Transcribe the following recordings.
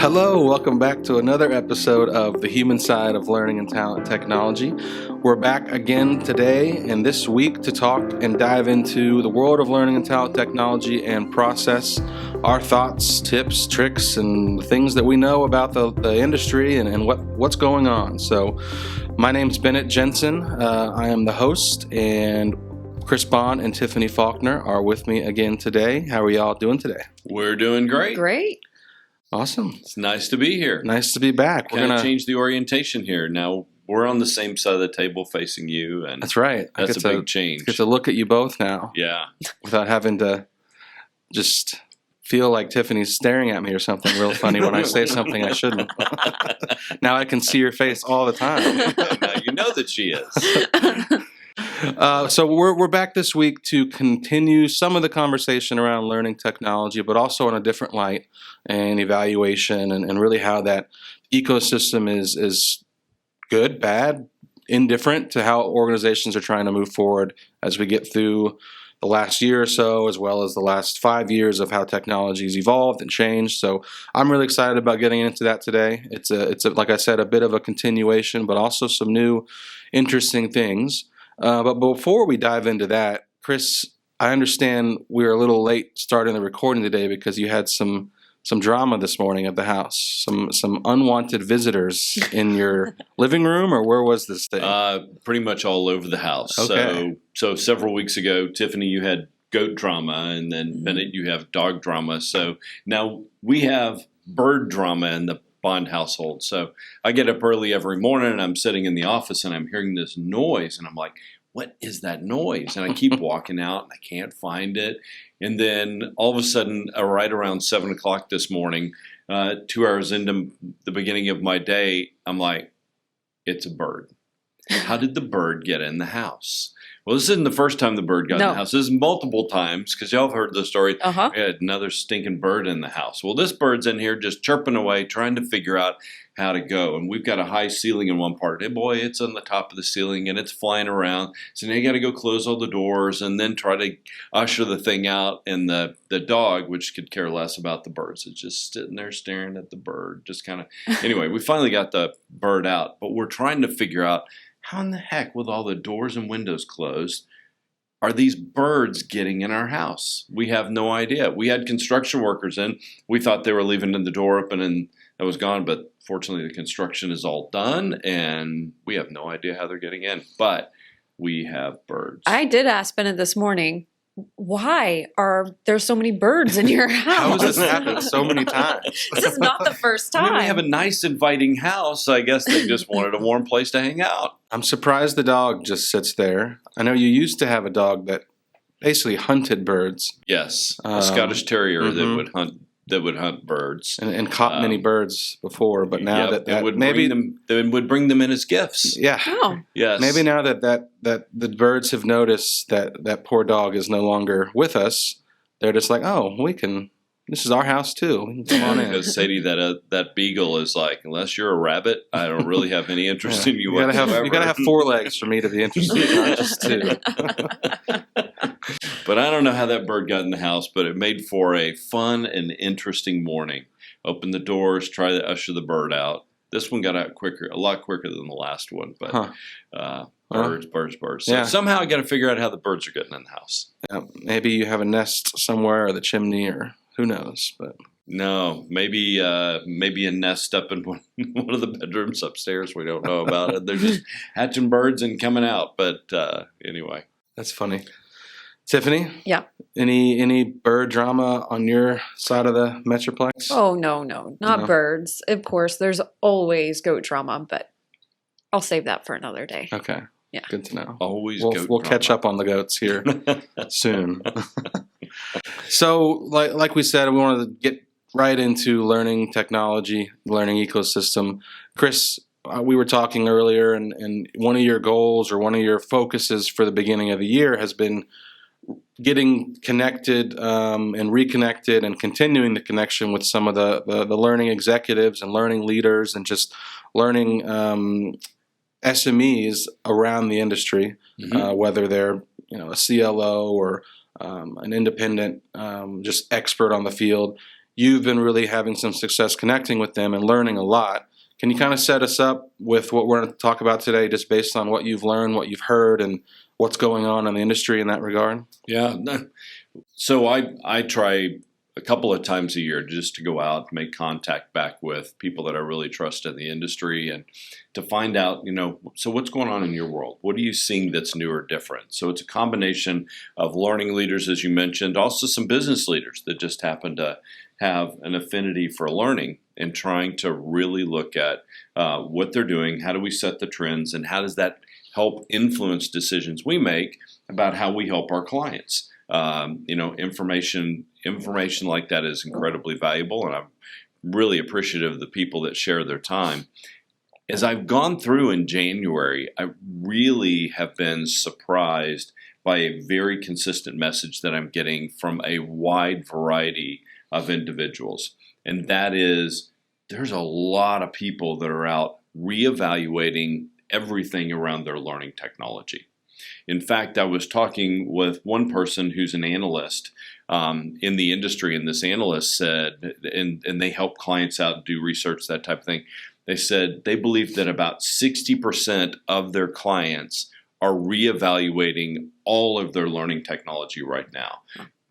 Hello, welcome back to another episode of The Human Side of Learning and Talent Technology. We're back again today and this week to talk and dive into the world of learning and talent technology and process our thoughts, tips, tricks, and things that we know about the industry and what's going on. So my name's Bennett Jensen. I am the host, and Chris Bond and Tiffany Faulkner are with me again today. How are y'all doing today? We're doing great. Great. Awesome. It's nice to be here. Nice to be back. We're going to change the orientation here. Now we're on the same side of the table facing you, and that's right. That's a big change. Get to look at you both now. Yeah. Without having to just feel like Tiffany's staring at me or something real funny when I say something I shouldn't. Now I can see your face all the time. Now you know that she is. So we're back this week to continue some of the conversation around learning technology, but also in a different light and evaluation and really how that ecosystem is good, bad, indifferent to how organizations are trying to move forward as we get through the last year or so, as well as the last 5 years of how technology has evolved and changed. So I'm really excited about getting into that today. It's like I said, a bit of a continuation, but also some new interesting things. But before we dive into that, Chris, I understand we were a little late starting the recording today because you had some drama this morning at the house. Some unwanted visitors in your living room, or where was this thing? Pretty much all over the house. Okay. So several weeks ago, Tiffany, you had goat drama, and then Bennett, you have dog drama. So now we have bird drama in the Bond household. So I get up early every morning and I'm sitting in the office and I'm hearing this noise and I'm like, what is that noise? And I keep walking out and I can't find it. And then all of a sudden, right around 7 o'clock this morning, 2 hours into the beginning of my day, I'm like, it's a bird. How did the bird get in the house? Well, this isn't the first time the bird got in the house. This is multiple times, because y'all have heard the story. Uh-huh. We had another stinking bird in the house. Well, this bird's in here just chirping away, trying to figure out how to go. And we've got a high ceiling in one part. Hey, boy, it's on the top of the ceiling, and it's flying around. So now you got to go close all the doors and then try to usher the thing out. And the dog, which could care less about the birds, is just sitting there staring at the bird. Just kind of anyway, we finally got the bird out. But we're trying to figure out, how in the heck, with all the doors and windows closed, are these birds getting in our house? We have no idea. We had construction workers in. We thought they were leaving the door open and that was gone. But fortunately, the construction is all done, and we have no idea how they're getting in. But we have birds. I did ask Bennett this morning, why are there so many birds in your house? How has this happened so many times? This is not the first I time. mean, we have a nice, inviting house. I guess they just wanted a warm place to hang out. I'm surprised the dog just sits there. I know you used to have a dog that basically hunted birds. Yes, a Scottish Terrier that would hunt birds and caught many birds before, but now they would bring them in as gifts. Yeah. Oh. Yes. Maybe now that the birds have noticed that poor dog is no longer with us, they're just like, oh, this is our house too. We can come on in. Because Sadie, that beagle is like, unless you're a rabbit, I don't really have any interest in you. You gotta have 4 legs for me to be interested, not just 2. But I don't know how that bird got in the house, but it made for a fun and interesting morning. Open the doors, try to usher the bird out. This one got out a lot quicker than the last one. But birds. So somehow I got to figure out how the birds are getting in the house. Yeah, maybe you have a nest somewhere, or the chimney, or who knows. But no, maybe a nest up in one of the bedrooms upstairs. We don't know about it. They're just hatching birds and coming out. But anyway, that's funny. Tiffany? Yeah. Any bird drama on your side of the Metroplex? Oh, no. Not birds. Of course, there's always goat drama, but I'll save that for another day. Okay. Yeah. Good to know. We'll catch up on the goats here soon. So, like we said, we wanted to get right into learning technology, learning ecosystem. Chris, we were talking earlier, and one of your goals or one of your focuses for the beginning of the year has been getting connected and reconnected and continuing the connection with some of the learning executives and learning leaders and just learning SMEs around the industry, whether they're a CLO or an independent just expert on the field. you've been really having some success connecting with them and learning a lot. Can you kind of set us up with what we're going to talk about today, just based on what you've learned, what you've heard, and what's going on in the industry in that regard? Yeah. So I try a couple of times a year just to go out and make contact back with people that I really trust in the industry and to find out, so what's going on in your world? What are you seeing that's new or different? So it's a combination of learning leaders, as you mentioned, also some business leaders that just happen to have an affinity for learning and trying to really look at what they're doing, how do we set the trends, and how does that help influence decisions we make about how we help our clients. Information like that is incredibly valuable, and I'm really appreciative of the people that share their time. As I've gone through in January, I really have been surprised by a very consistent message that I'm getting from a wide variety of individuals. And that is, there's a lot of people that are out reevaluating everything around their learning technology. In fact, I was talking with one person who's an analyst in the industry, and this analyst said, and they help clients out, do research, that type of thing. They said they believe that about 60% of their clients are reevaluating all of their learning technology right now.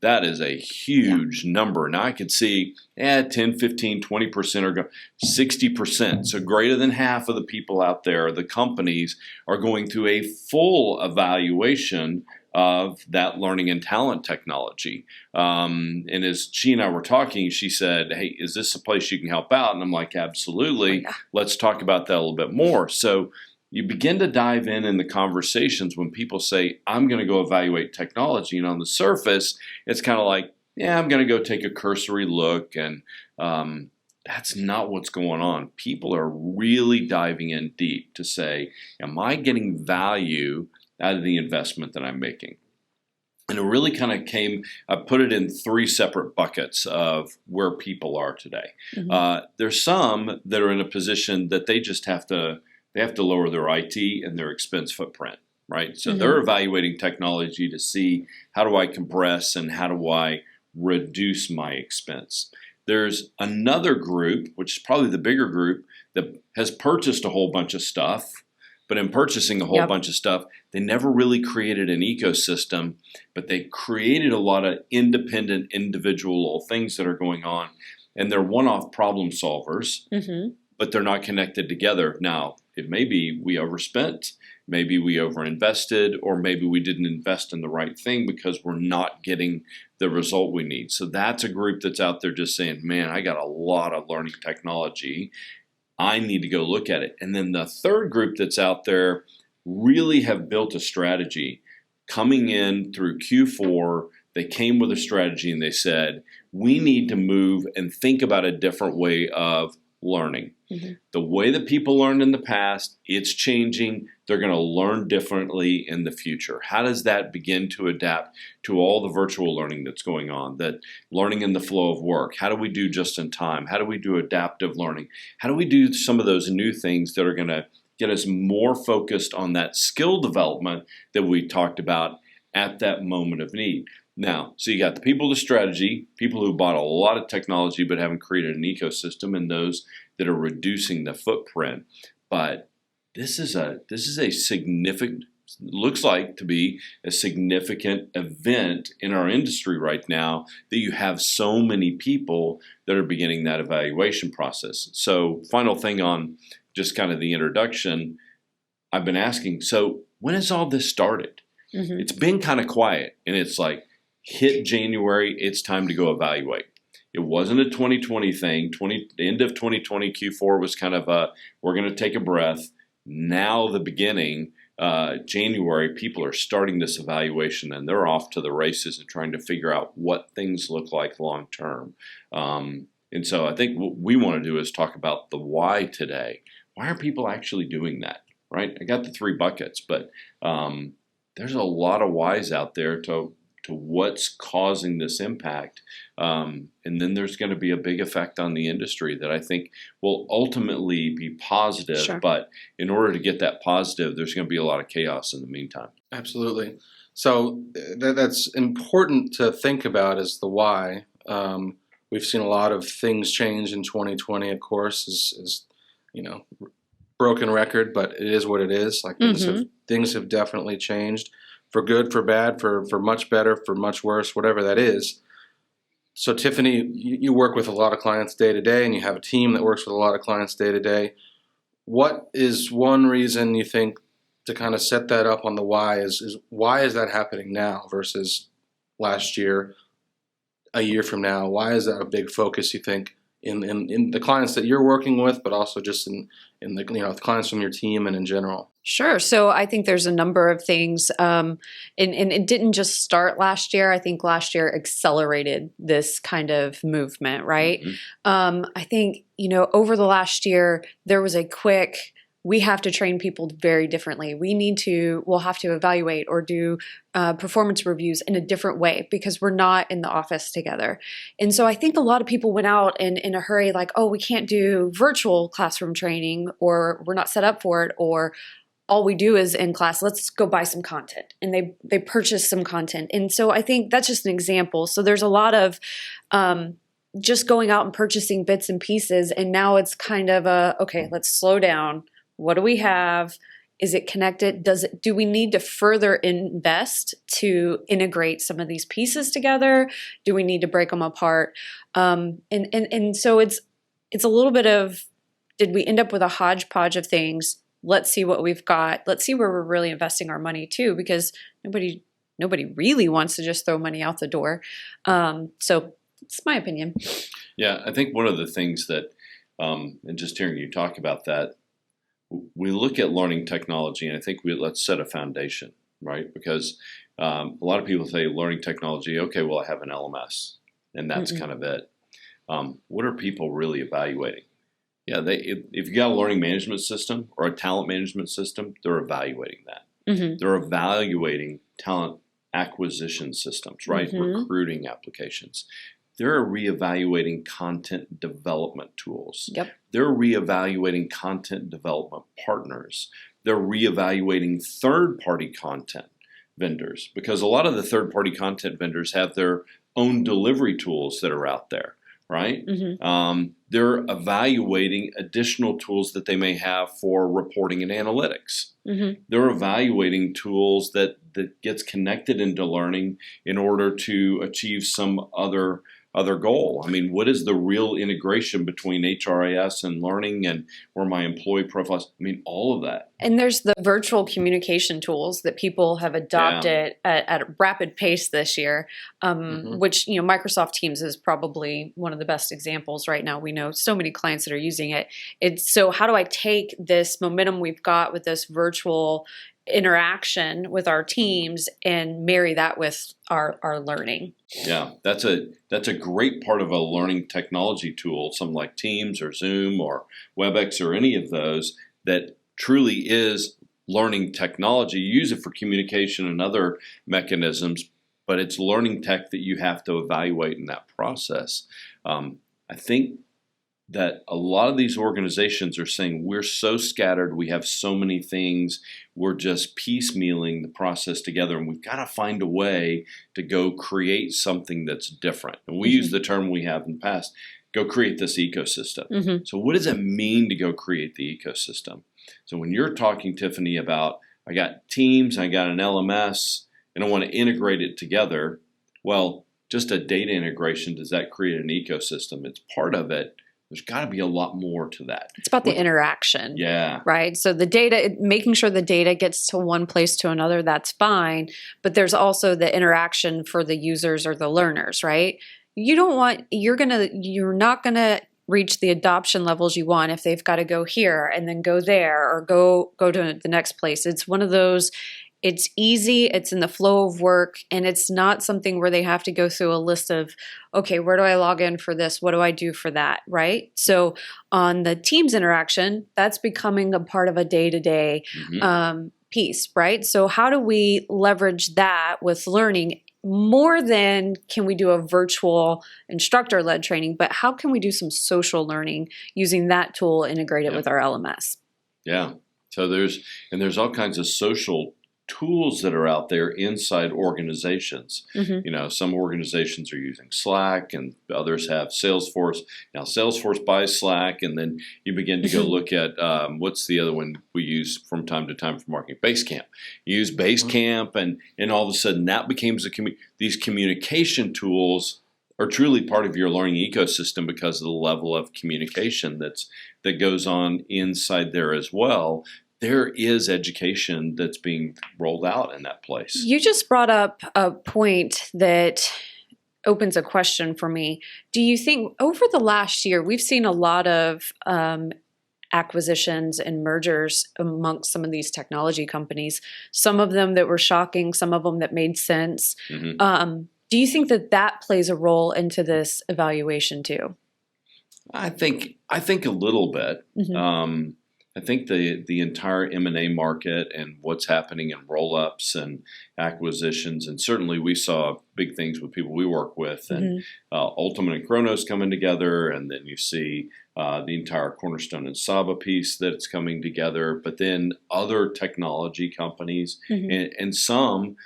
That is a huge number. Now I could see 10, 15, 20% are going, 60%. So greater than half of the people out there, the companies, are going through a full evaluation of that learning and talent technology. And as she and I were talking, she said, hey, is this a place you can help out? And I'm like, absolutely. Let's talk about that a little bit more. So you begin to dive in the conversations when people say, I'm going to go evaluate technology. And on the surface, it's kind of like, yeah, I'm going to go take a cursory look. And that's not what's going on. People are really diving in deep to say, am I getting value out of the investment that I'm making? And it really kind of I put it in three separate buckets of where people are today. Mm-hmm. There's some that are in a position that they just have to lower their IT and their expense footprint, right? So they're evaluating technology to see, how do I compress and how do I reduce my expense? There's another group, which is probably the bigger group, that has purchased a whole bunch of stuff, but in purchasing a whole bunch of stuff, they never really created an ecosystem, but they created a lot of independent individual things that are going on, and they're one-off problem solvers, but they're not connected together. Now, it may be we overspent, maybe we overinvested, or maybe we didn't invest in the right thing because we're not getting the result we need. So that's a group that's out there just saying, man, I got a lot of learning technology. I need to go look at it. And then the third group that's out there really have built a strategy. Coming in through Q4, they came with a strategy and they said, we need to move and think about a different way of learning. The way that people learned in the past, it's changing. They're going to learn differently in the future. How does that begin to adapt to all the virtual learning that's going on, that learning in the flow of work? How do we do just in time? How do we do adaptive learning? How do we do some of those new things that are going to get us more focused on that skill development that we talked about at that moment of need? Now, so you got the people with the strategy, people who bought a lot of technology but haven't created an ecosystem, and those that are reducing the footprint. But this is a significant, looks like to be a significant event in our industry right now, that you have so many people that are beginning that evaluation process. So final thing on just kind of the introduction, I've been asking, so when has all this started? It's been kind of quiet, and it's like, hit January, it's time to go evaluate. It wasn't a 2020 thing. End of 2020 Q4 was kind of we're going to take a breath. Now the beginning, January, people are starting this evaluation, and they're off to the races and trying to figure out what things look like long term. And so I think what we want to do is talk about the why today. Why are people actually doing that, right? I got the three buckets, but there's a lot of whys out there to what's causing this impact. And then there's going to be a big effect on the industry that I think will ultimately be positive. Sure. But in order to get that positive, there's going to be a lot of chaos in the meantime. we've seen a lot of things change in 2020. Of course, is broken record, but it is what it is. Like things have definitely changed for good, for bad, for much better, for much worse, whatever that is. So Tiffany, you work with a lot of clients day to day, and you have a team that works with a lot of clients day to day. What is one reason you think to kind of set that up on the why is why is that happening now versus last year, a year from now? Why is that a big focus, you think, in the clients that you're working with, but also just in the the clients from your team and in general? Sure. So I think there's a number of things, and it didn't just start last year. I think last year accelerated this kind of movement, right? I think, over the last year, there was a quick, we have to train people very differently. We'll have to evaluate or do performance reviews in a different way because we're not in the office together. And so I think a lot of people went out in a hurry, like, oh, we can't do virtual classroom training, or we're not set up for it, or all we do is in class, let's go buy some content. And they purchase some content. And so I think that's just an example. So there's a lot of just going out and purchasing bits and pieces. And now it's kind of okay, let's slow down. What do we have? Is it connected? Do we need to further invest to integrate some of these pieces together? Do we need to break them apart? And so it's a little bit of, did we end up with a hodgepodge of things? Let's see what we've got. Let's see where we're really investing our money too, because nobody really wants to just throw money out the door. So it's my opinion. Yeah, I think one of the things that, and just hearing you talk about that, we look at learning technology, and I think let's set a foundation, right? Because a lot of people say learning technology, okay, well, I have an LMS, and that's kind of it. What are people really evaluating? Yeah, if you got a learning management system or a talent management system, they're evaluating that. They're evaluating talent acquisition systems, right? Recruiting applications. They're reevaluating content development tools. Yep. They're reevaluating content development partners. They're reevaluating third-party content vendors, because a lot of the third-party content vendors have their own delivery tools that are out there, right? They're evaluating additional tools that they may have for reporting and analytics. They're evaluating tools that gets connected into learning in order to achieve some other goal. I mean, what is the real integration between HRIS and learning, and or my employee profiles? I mean, all of that. And there's the virtual communication tools that people have adopted at a rapid pace this year, which, Microsoft Teams is probably one of the best examples right now. We know so many clients that are using it. So how do I take this momentum we've got with this virtual interaction with our teams and marry that with our learning? Yeah, that's a great part of a learning technology tool, something like Teams or Zoom or WebEx or any of those, that truly is learning technology. You use it for communication and other mechanisms, but it's learning tech that you have to evaluate in that process. I think that a lot of these organizations are saying we're so scattered, we have so many things, we're just piecemealing the process together, and we've got to find a way to go create something that's different. And we use the term we have in the past, go create this ecosystem. So what does it mean to go create the ecosystem? So when you're talking, Tiffany, about I got Teams, I got an LMS, and I want to integrate it together, well, just a data integration, does that create an ecosystem? It's part of it. There's got to be a lot more to that. It's about the interaction. Yeah. Right? So the data, making sure the data gets to one place to another, that's fine. But there's also the interaction for the users or the learners, right? You're not going to reach the adoption levels you want if they've got to go here and then go there or go to the next place. It's one of those, it's easy, it's in the flow of work, and it's not something where they have to go through a list of, okay, where do I log in for this? What do I do for that, right? So on the Teams interaction, that's becoming a part of a day-to-day piece, right? So how do we leverage that with learning more than can we do a virtual instructor-led training, but how can we do some social learning using that tool integrated with our LMS? Yeah. So there's all kinds of social tools that are out there inside organizations. Mm-hmm. Some organizations are using Slack and others have Salesforce. Now, Salesforce buys Slack, and then you begin to go look at what's the other one we use from time to time for marketing? Basecamp. You use Basecamp, and all of a sudden that becomes these communication tools are truly part of your learning ecosystem because of the level of communication that goes on inside there as well. There is education that's being rolled out in that place. You just brought up a point that opens a question for me. Do you think over the last year, we've seen a lot of acquisitions and mergers amongst some of these technology companies, some of them that were shocking, some of them that made sense. Mm-hmm. Do you think that plays a role into this evaluation too? I think a little bit. Mm-hmm. I think the entire M&A market and what's happening in roll-ups and acquisitions, and certainly we saw big things with people we work with, and Ultimate and Kronos coming together, and then you see the entire Cornerstone and Saba piece that's coming together, but then other technology companies, and some,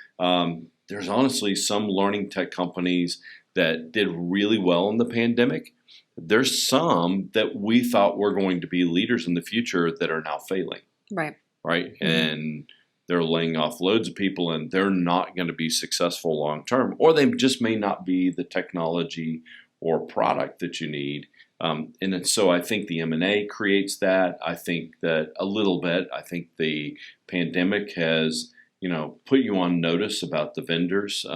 there's honestly some learning tech companies that did really well in the pandemic. There's some that we thought were going to be leaders in the future that are now failing. Right. And they're laying off loads of people, and they're not going to be successful long term, or they just may not be the technology or product that you need. And so I think the M&A creates that. I think that a little bit. I think the pandemic has, put you on notice about the vendors.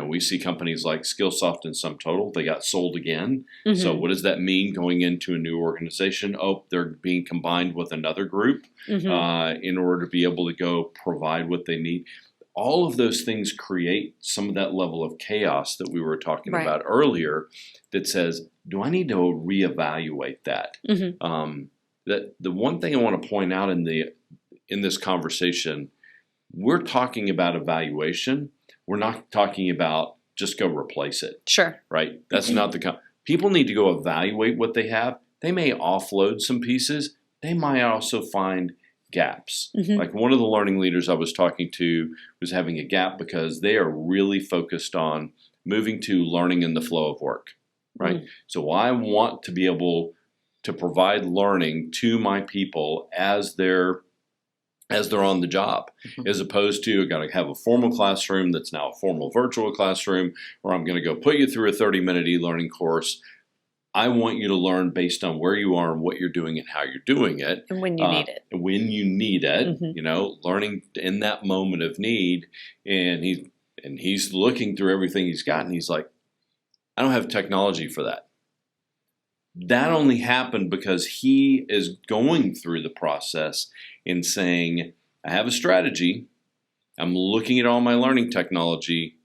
We see companies like Skillsoft and SumTotal, they got sold again. Mm-hmm. So what does that mean going into a new organization? Oh, they're being combined with another group in order to be able to go provide what they need. All of those things create some of that level of chaos that we were talking about earlier that says, do I need to reevaluate that? That the one thing I want to point out in this conversation, we're talking about evaluation. We're not talking about just go replace it. Sure. Right? That's not people need to go evaluate what they have. They may offload some pieces. They might also find gaps. Like one of the learning leaders I was talking to was having a gap because they are really focused on moving to learning in the flow of work. Right? So I want to be able to provide learning to my people as they're on the job, as opposed to I got to have a formal classroom that's now a formal virtual classroom, or I'm going to go put you through a 30-minute e-learning course. I want you to learn based on where you are and what you're doing and how you're doing it. And when you need it. When you need it, learning in that moment of need. And he's looking through everything he's got, and he's like, I don't have technology for that. That only happened because he is going through the process and saying, I have a strategy. I'm looking at all my learning technology.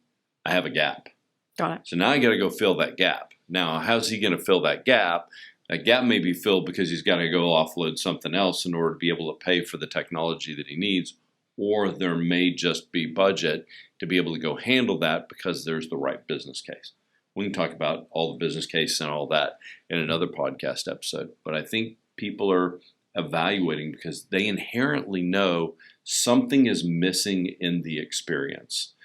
I have a gap. Got it. So now I got to go fill that gap. Now, how's he going to fill that gap? That gap may be filled because he's got to go offload something else in order to be able to pay for the technology that he needs. Or there may just be budget to be able to go handle that because there's the right business case. We can talk about all the business case and all that in another podcast episode. But I think people are evaluating because they inherently know something is missing in the experience.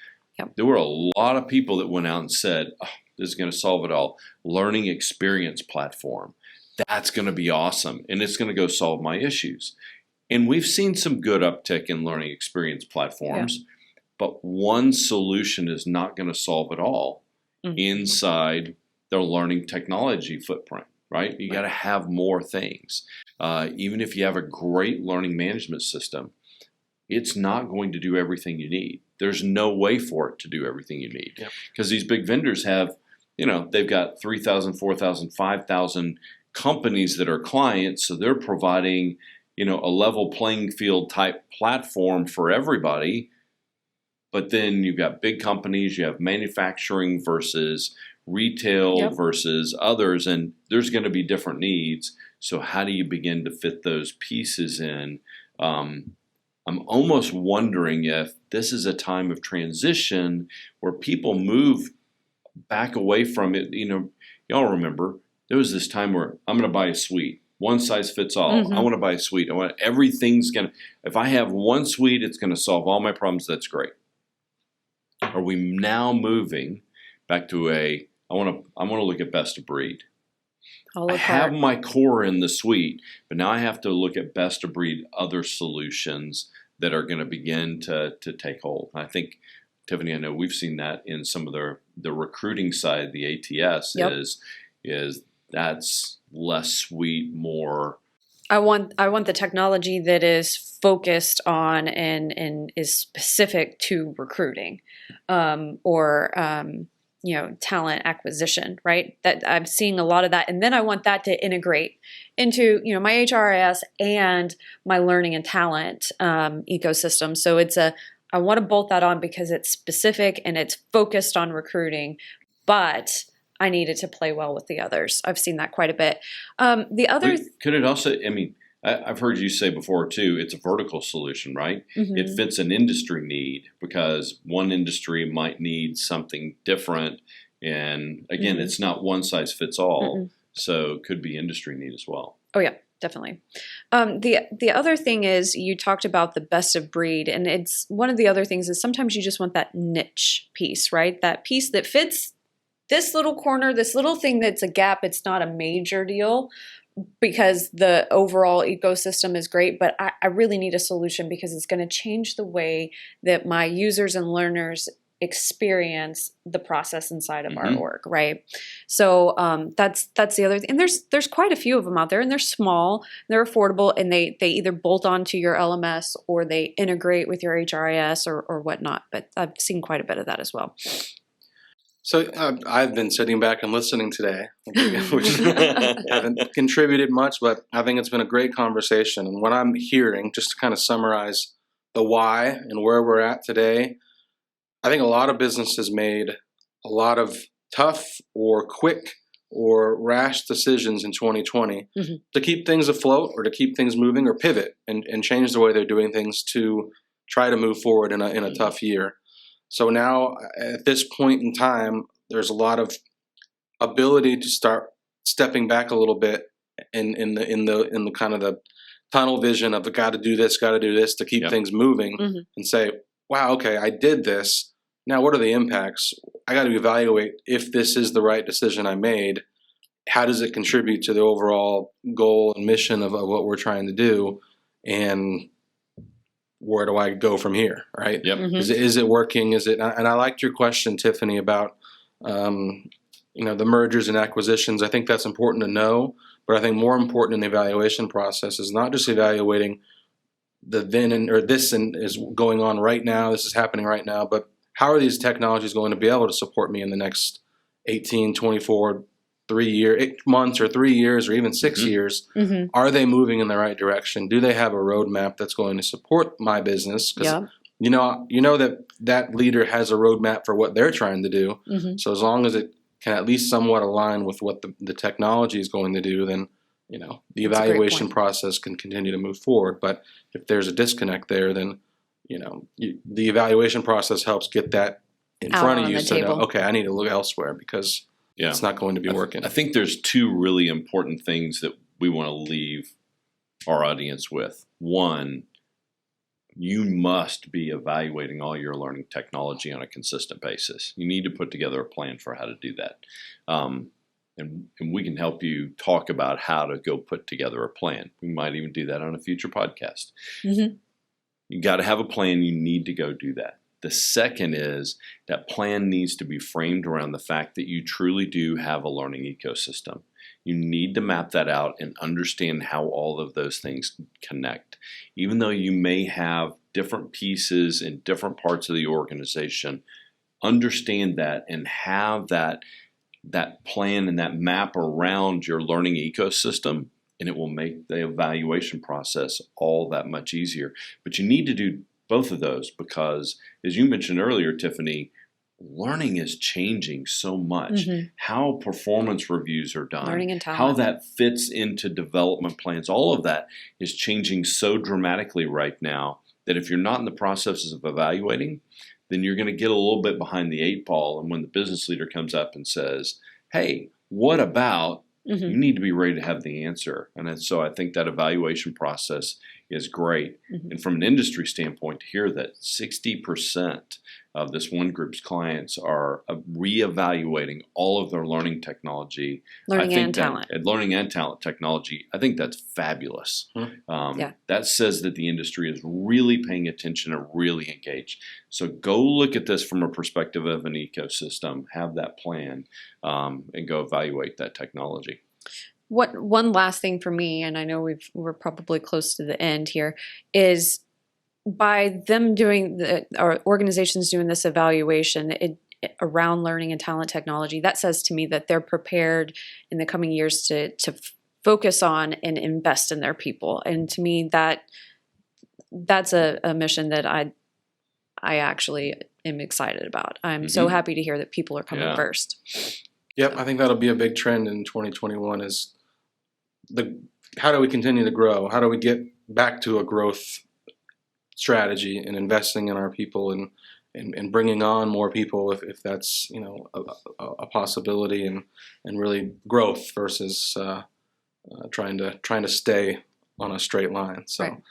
Yep. There were a lot of people that went out and said, oh, this is going to solve it all. Learning experience platform. That's going to be awesome. And it's going to go solve my issues. And we've seen some good uptick in learning experience platforms. But one solution is not going to solve it all inside their learning technology footprint, right? You got to have more things. Even if you have a great learning management system, it's not going to do everything you need. There's no way for it to do everything you need. Because these big vendors have, they've got 3,000, 4,000, 5,000 companies that are clients. So they're providing, a level playing field type platform for everybody. But then you've got big companies, you have manufacturing versus retail versus others, and there's going to be different needs. So how do you begin to fit those pieces in? I'm almost wondering if this is a time of transition where people move back away from it. Y'all remember there was this time where I'm going to buy a suite. one size fits all. Mhm. I want to buy a suite. If I have one suite, it's going to solve all my problems. That's great. Are we now moving back to I want to look at best of breed. All I of have that. my core in the suite, but now I have to look at best of breed other solutions that are going to begin to take hold. I think, Tiffany, I know we've seen that in some of the recruiting side, the ATS Yep. is that's less suite, more. I want the technology that is focused on and is specific to recruiting, or talent acquisition. Right. That I'm seeing a lot of that, and then I want that to integrate into my HRIS and my learning and talent ecosystem. So I want to bolt that on because it's specific and it's focused on recruiting, but I need it to play well with the others. I've seen that quite a bit. The other Could it also? I mean, I've heard you say before too. It's a vertical solution, right? Mhm. It fits an industry need because one industry might need something different, and again, Mhm. it's not one size fits all. Mm-mm. So it could be industry need as well. Oh yeah, definitely. The other thing is you talked about the best of breed, and it's one of the other things is sometimes you just want that niche piece, right? That piece that fits this little corner, this little thing that's a gap. It's not a major deal because the overall ecosystem is great, but I really need a solution because it's going to change the way that my users and learners experience the process inside of our Mhm. org, right? So that's the other thing. And there's quite a few of them out there, and they're small, they're affordable, and they either bolt onto your LMS or they integrate with your HRIS or whatnot. But I've seen quite a bit of that as well. So I've been sitting back and listening today, which haven't contributed much, but I think it's been a great conversation. And what I'm hearing, just to kind of summarize the why and where we're at today, I think a lot of businesses made a lot of tough or quick or rash decisions in 2020 Mhm. to keep things afloat or to keep things moving or pivot and change the way they're doing things to try to move forward in a tough year. So now at this point in time, there's a lot of ability to start stepping back a little bit in the kind of the tunnel vision of got to do this to keep Yep. things moving Mhm. and say, wow, okay, I did this. Now what are the impacts? I got to evaluate if this is the right decision I made. How does it contribute to the overall goal and mission of what we're trying to do? And where do I go from here, right? Yep. Mhm. Is it working? Is it? And I liked your question, Tiffany, about the mergers and acquisitions. I think that's important to know, but I think more important in the evaluation process is not just evaluating the then and or this and is going on right now. This is happening right now, but how are these technologies going to be able to support me in the next 18, 24, 8 months or 3 years or even 6 Mhm. years? Mhm. Are they moving in the right direction? Do they have a roadmap that's going to support my business? Because Yeah. you know that leader has a roadmap for what they're trying to do. Mhm. So as long as it can at least somewhat align with what the technology is going to do, then the That's a great evaluation point. process can continue to move forward. But if there's a disconnect there, then the evaluation process helps get that in Out front of on you. the So table. okay, I need to look elsewhere because Yeah. it's not going to be working. I think there's two really important things that we want to leave our audience with. One, you must be evaluating all your learning technology on a consistent basis. You need to put together a plan for how to do that. And we can help you talk about how to go put together a plan. We might even do that on a future podcast. Mhm. You got to have a plan. You need to go do that. The second is that plan needs to be framed around the fact that you truly do have a learning ecosystem. You need to map that out and understand how all of those things connect. Even though you may have different pieces in different parts of the organization, understand that and have that plan and that map around your learning ecosystem, and it will make the evaluation process all that much easier. But you need to do both of those because, as you mentioned earlier, Tiffany, learning is changing so much. Mhm. How performance reviews are done, Learning and how talent. that fits into development plans, all of that is changing so dramatically right now that if you're not in the processes of evaluating, then you're going to get a little bit behind the eight ball. And when the business leader comes up and says, hey, what about Mhm. You need to be ready to have the answer. So I think that evaluation process is great. Mhm. And from an industry standpoint, to hear that 60% of this one group's clients are reevaluating all of their learning technology, Learning I think and talent. learning and talent technology, I think that's fabulous. Yeah. That says that the industry is really paying attention and really engaged. So go look at this from a perspective of an ecosystem, have that plan, and go evaluate that technology. One last thing for me, and I know we're probably close to the end here, is by them doing our organizations doing this evaluation around learning and talent technology, that says to me that they're prepared in the coming years to focus on and invest in their people. And to me, that's a mission that I actually am excited about. I'm so happy to hear that people are coming first. Yep, I think that'll be a big trend in 2021 is how do we continue to grow? How do we get back to a growth strategy and investing in our people and bringing on more people if that's a possibility and really growth versus trying to stay on a straight line. So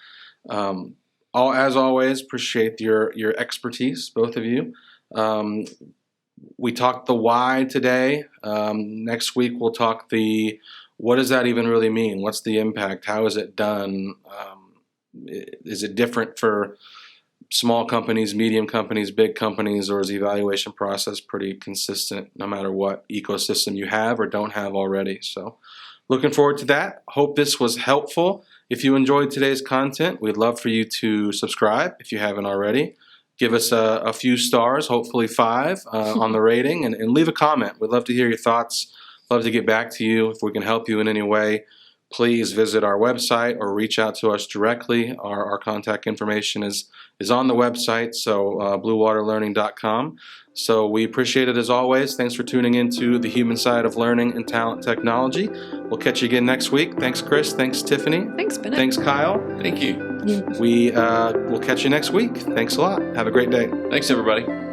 as always, appreciate your expertise, both of you. We talked the why today. Next week we'll talk what does that even really mean? What's the impact? How is it done? Is it different for small companies, medium companies, big companies, or is the evaluation process pretty consistent no matter what ecosystem you have or don't have already? So looking forward to that. Hope this was helpful. If you enjoyed today's content, we'd love for you to subscribe if you haven't already. Give us a few stars, hopefully 5 on the rating, and leave a comment. We'd love to hear your thoughts. Love to get back to you. If we can help you in any way, please visit our website or reach out to us directly. Our contact information is on the website, so bluewaterlearning.com. So we appreciate it as always. Thanks for tuning into the human side of learning and talent technology. We'll catch you again next week. Thanks, Chris. Thanks, Tiffany. Thanks, Bennett. Thanks, Kyle. Thank you. We'll catch you next week. Thanks a lot. Have a great day. Thanks, everybody.